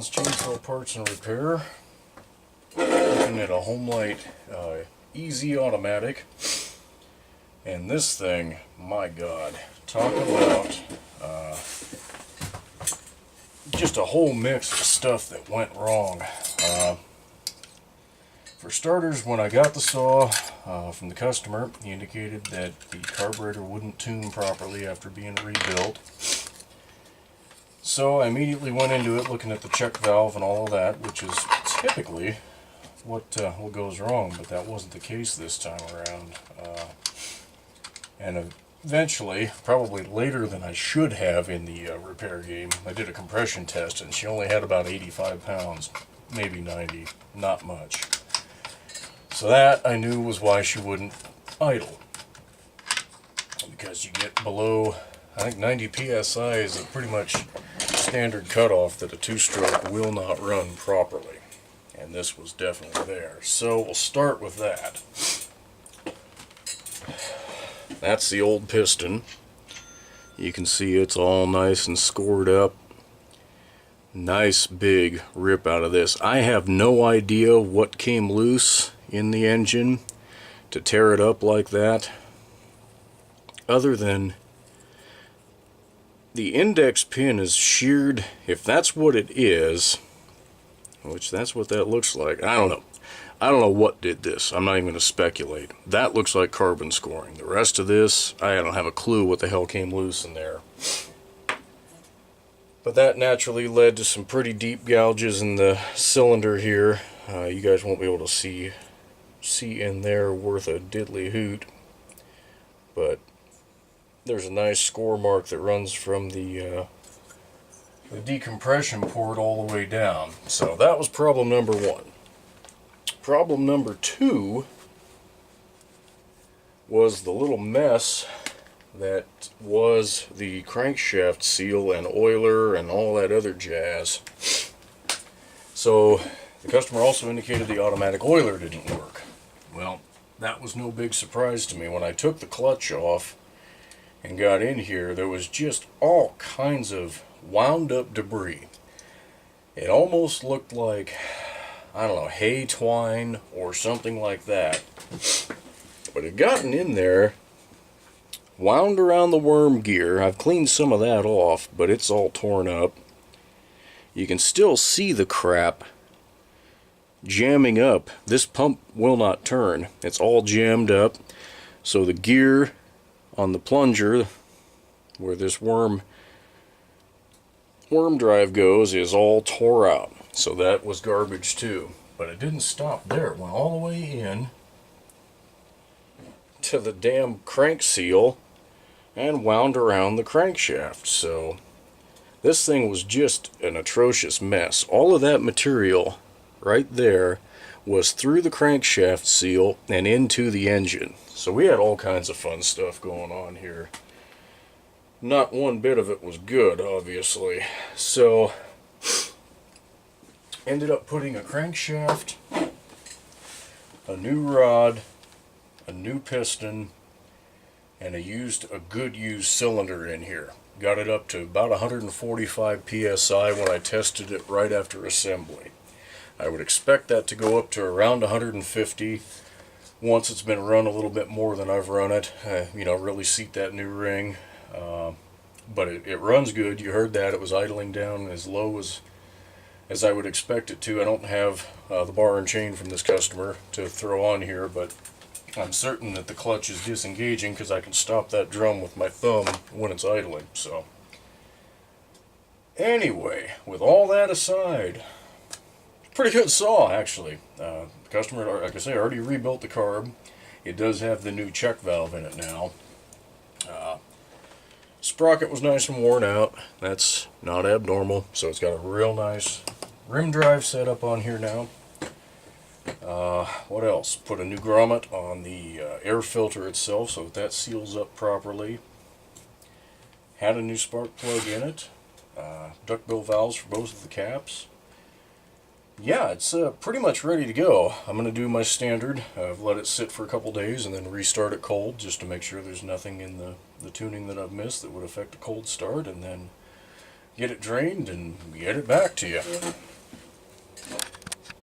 Don's Chainsaw Parts and Repair. Looking at a Homelite Easy Automatic. And this thing, my God, talk about just a whole mix of stuff that went wrong. For starters, when I got the saw from the customer, he indicated that the carburetor wouldn't tune properly after being rebuilt. So I immediately went into it looking at the check valve and all of that, which is typically what goes wrong, but that wasn't the case this time around. And eventually, probably later than I should have in the repair game, I did a compression test and she only had about 85 pounds, maybe 90, not much. So that I knew was why she wouldn't idle. Because you get below, I think 90 psi is a pretty much standard cutoff that a two-stroke will not run properly. And this was definitely there. So we'll start with that. That's the old piston. You can see it's all nice and scored up. Nice big rip out of this. I have no idea what came loose in the engine to tear it up like that, other than the index pin is sheared. If that's what it is, which that's what that looks like, I don't know what did this. I'm not even going to speculate. That looks like carbon scoring. The rest of this, I don't have a clue what the hell came loose in there. But that naturally led to some pretty deep gouges in the cylinder here. You guys won't be able to see in there worth a diddly hoot. But there's a nice score mark that runs from the decompression port all the way down. So that was problem number one. Problem number two was the little mess that was the crankshaft seal and oiler and all that other jazz. So the customer also indicated the automatic oiler didn't work. Well, that was no big surprise to me. When I took the clutch off and got in here, there was just all kinds of wound up debris. It almost looked like, I don't know, hay twine or something like that. But it had gotten in there, wound around the worm gear. I've cleaned some of that off, but it's all torn up. You can still see the crap jamming up. This pump will not turn. It's all jammed up. So the gear on the plunger, where this worm drive goes, is all tore out. So that was garbage too. But it didn't stop there. It went all the way in to the damn crank seal and wound around the crankshaft. So this thing was just an atrocious mess. All of that material right there was through the crankshaft seal and into the engine. So we had all kinds of fun stuff going on here. Not one bit of it was good, obviously. So ended up putting a crankshaft, a new rod, a new piston, and a good used cylinder in here. Got it up to about 145 psi when I tested it right after assembly. I would expect that to go up to around 150 once it's been run a little bit more than I've run it. Really seat that new ring. But it runs good. You heard that. It was idling down as low as I would expect it to. I don't have the bar and chain from this customer to throw on here, but I'm certain that the clutch is disengaging because I can stop that drum with my thumb when it's idling. So anyway, with all that aside, pretty good saw actually. The customer, like I say, already rebuilt the carb. It does have the new check valve in it now. Sprocket was nice and worn out. That's not abnormal. So it's got a real nice rim drive set up on here now. What else? Put a new grommet on the air filter itself so that seals up properly. Had a new spark plug in it. Duckbill valves for both of the caps. Yeah, it's pretty much ready to go. I'm going to do my standard. I've let it sit for a couple days and then restart it cold just to make sure there's nothing in the tuning that I've missed that would affect a cold start, and then get it drained and get it back to you.